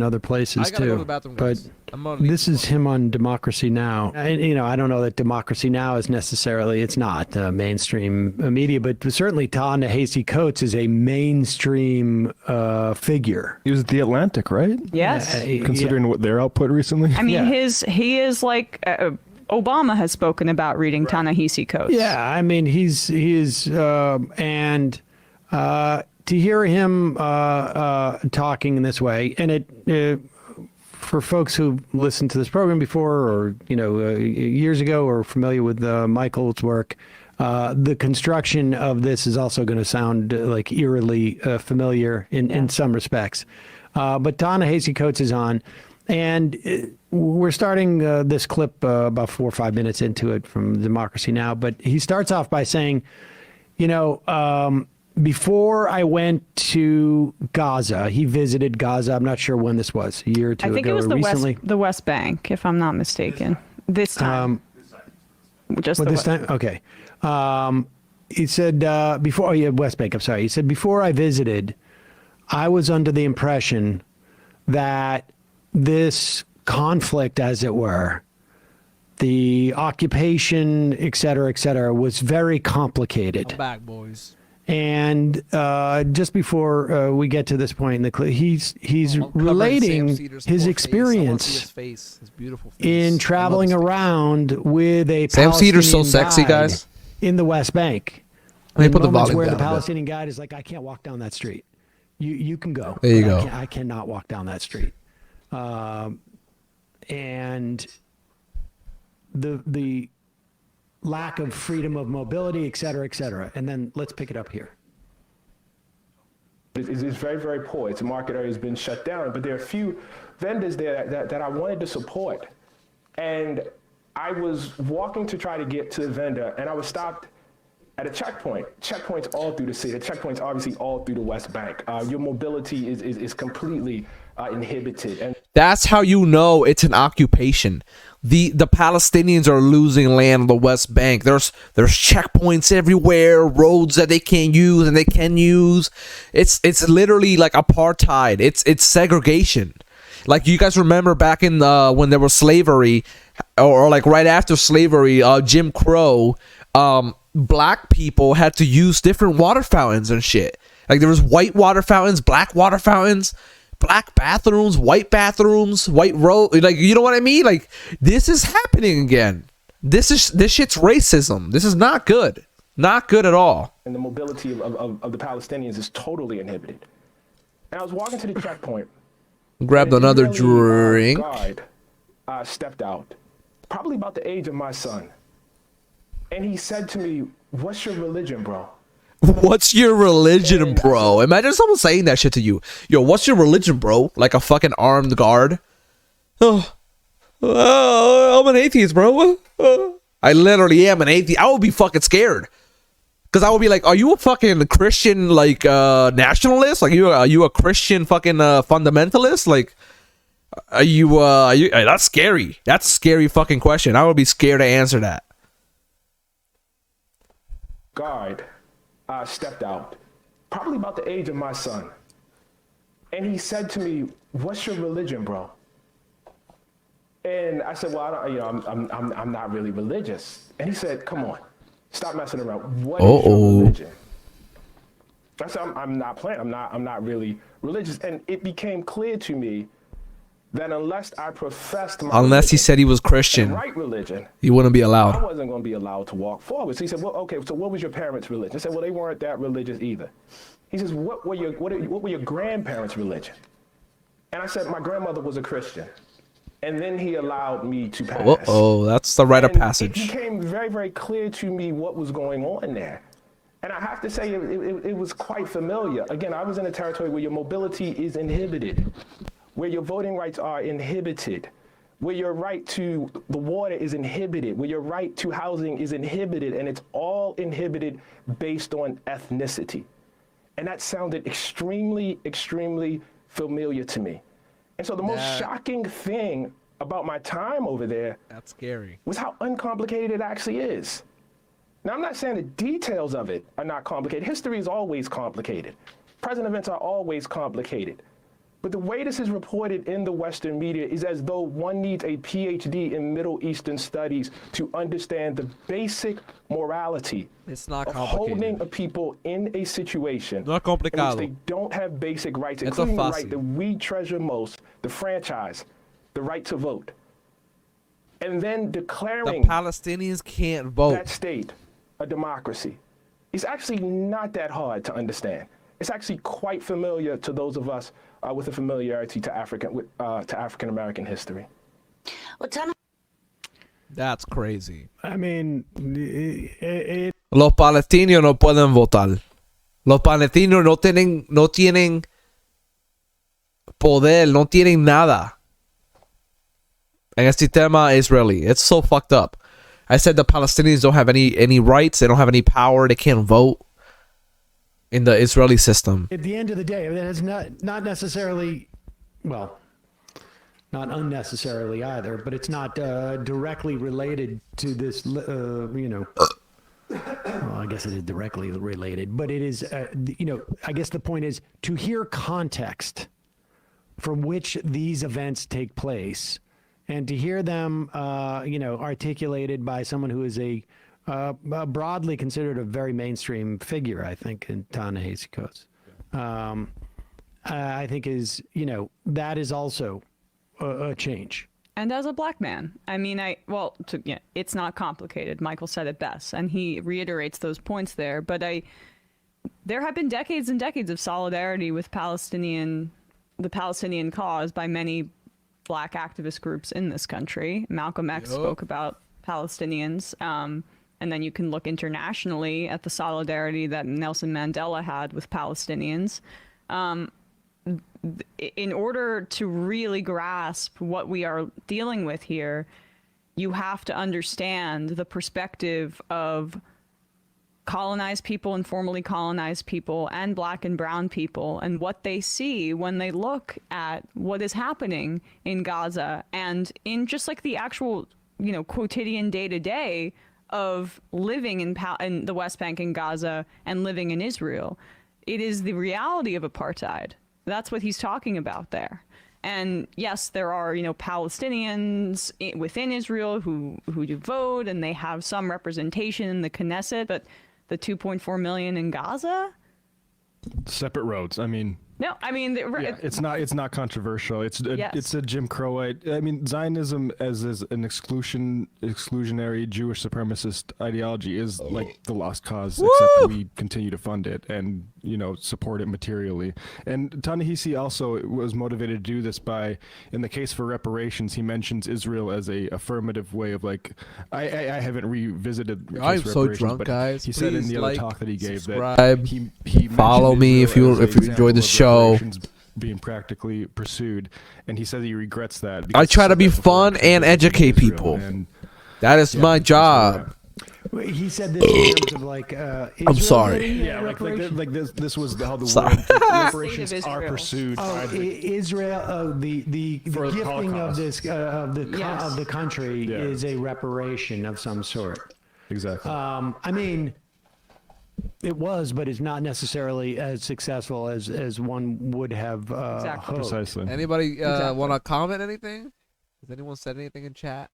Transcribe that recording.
other places I gotta go to too. the bathroom, But guys. I'm on this is him on Democracy Now. I don't know that Democracy Now is necessarily, it's not mainstream media, but certainly Ta-Nehisi Coates is a mainstream figure. He was at The Atlantic, right? Yes. Considering what their output recently. I mean, Yeah. he is like Obama has spoken about reading Ta-Nehisi Coates. Yeah, I mean, he is, and to hear him talking in this way, and it for folks who listened to this program before, or years ago, or familiar with Michael's work, the construction of this is also going to sound like eerily familiar in some respects. But Ta-Nehisi Coates is on, and we're starting this clip about 4 or 5 minutes into it from Democracy Now! But he starts off by saying, before I went to Gaza, he visited Gaza. I'm not sure when this was, a year or two ago. I think it was recently. the West Bank, if I'm not mistaken. This time. Just this time? Okay. He said, West Bank, I'm sorry. He said, before I visited, I was under the impression that this conflict, as it were, the occupation, et cetera, was very complicated. I'm back, boys. And just before we get to this point in the clip, he's relating his experience His beautiful face. in traveling around with a Sam Cedar's so Palestinian sexy, guide guys. in the West Bank. Let me put the Moments volume where down the a bit. Palestinian guide is like, I can't walk down that street. You can go. There you but go. I cannot walk down that street. And the lack of freedom of mobility, et cetera, et cetera. And then let's pick it up here. It's very, very poor. Its market area has been shut down, but there are a few vendors there that I wanted to support. And I was walking to try to get to the vendor, and I was stopped at a checkpoint. Checkpoints all through the city. The checkpoints obviously all through the West Bank. Your mobility is completely inhibited. And That's how you know it's an occupation. The Palestinians are losing land on the West Bank. There's checkpoints everywhere, roads that they can't use and they can use. It's literally like apartheid. It's segregation. Like, you guys remember back in when there was slavery, or like right after slavery, Jim Crow, black people had to use different water fountains and shit. Like, there was white water fountains, black water fountains, black bathrooms, white road. Like, you know what I mean? Like, this is happening again. This shit's racism. This is not good. Not good at all. And the mobility of the Palestinians is totally inhibited. And I was walking to the checkpoint. Grabbed and another Israeli, drink. Guard stepped out, probably about the age of my son. And he said to me, "What's your religion, bro?" What's your religion, bro? Imagine someone saying that shit to you. Yo, what's your religion, bro? Like a fucking armed guard. Oh, I'm an atheist, bro. I literally am an atheist. I would be fucking scared. Because I would be like, are you a fucking Christian, like, nationalist? Like, are you a Christian fucking fundamentalist? Like, are you, that's scary. That's a scary fucking question. I would be scared to answer that. Guard stepped out, probably about the age of my son. And he said to me, "What's your religion, bro?" And I said, "Well, I don't, I'm not really religious." And he said, "Come on, stop messing around. What is your religion?" I said, I'm not playing. I'm not really religious." And it became clear to me that unless I professed my Unless he said he was Christian, right religion, he wouldn't be I allowed. wasn't going to be allowed to walk forward. So he said, "Well, okay, so what was your parents' religion?" I said, "Well, they weren't that religious either." He says, what were your grandparents' religion?" And I said, "My grandmother was a Christian." And then he allowed me to pass. Oh, that's the rite of And passage. It became very, very clear to me what was going on there. And I have to say, it was quite familiar. Again, I was in a territory where your mobility is inhibited, where your voting rights are inhibited, where your right to the water is inhibited, where your right to housing is inhibited, and it's all inhibited based on ethnicity. And that sounded extremely, extremely familiar to me. And so the most shocking thing about my time over there That's scary. was how uncomplicated it actually is. Now, I'm not saying the details of it are not complicated. History is always complicated. Present events are always complicated. But the way this is reported in the Western media is as though one needs a PhD in Middle Eastern studies to understand the basic morality It's not of complicated. holding a people in a situation No es in which complicado. they don't have basic rights, Esto es including the fácil. right that we treasure most, the franchise, the right to vote. And then The declaring Palestinians can't vote. that state a democracy. It's actually not that hard to understand. It's actually quite familiar to those of us with a familiarity to African American history. Well, Ta-Nehisi, That's crazy. I mean, Los palestinos no pueden votar. Los palestinos no tienen poder, no tienen nada en el sistema israelí. It's so fucked up. I said the Palestinians don't have any rights. They don't have any power. They can't vote in the Israeli system. at the end of the day, that is not necessarily, well, not unnecessarily either, but it's not directly related to this, well, I guess it is directly related, but it is, I guess the point is to hear context from which these events take place and to hear them, articulated by someone who is a broadly considered a very mainstream figure, I think, in Ta-Nehisi Coates. I think is, that is also a change. And as a black man, I mean, it's not complicated. Michael said it best, and he reiterates those points there. But there have been decades and decades of solidarity with the Palestinian cause by many black activist groups in this country. Malcolm X spoke about Palestinians. And then you can look internationally at the solidarity that Nelson Mandela had with Palestinians. In order to really grasp what we are dealing with here, you have to understand the perspective of colonized people and formerly colonized people and black and brown people and what they see when they look at what is happening in Gaza and in just like the actual, quotidian day-to-day of living in the West Bank and Gaza and living in Israel. It is the reality of apartheid. That's what he's talking about there. And yes, there are, Palestinians within Israel who do vote and they have some representation in the Knesset, but the 2.4 million in Gaza? Separate roads. I mean, No, I mean, it's not controversial. It's Yes. it's a Jim Crowite. I mean, Zionism as an exclusionary Jewish supremacist ideology is like the lost cause, except we continue to fund it and support it materially. And Ta-Nehisi also was motivated to do this by, in the case for reparations, he mentions Israel as a affirmative way of like. I haven't revisited. the case I'm for so reparations, drunk, but guys. He said in Please the other like, talk that he gave subscribe, that he follow mentioned me Israel if as you an enjoyed the example of show. reparations being practically pursued, and he says he regrets that. I because try he to said be that before fun actually and visiting educate Israel, people. and That is my that's where we're job. at. He said this in terms of like, Israel sorry. getting Yeah, reparations? like this was how the Sorry. world State reparations of are Israel. pursued. by the- Israel, the For the gifting of Holocaust. this Yes. of the country Yeah. is a reparation of some sort. Exactly. I mean, it was, but it's not necessarily as successful as one would have Exactly. hoped. Precisely. Anybody Exactly. want to comment anything? Has anyone said anything in chat?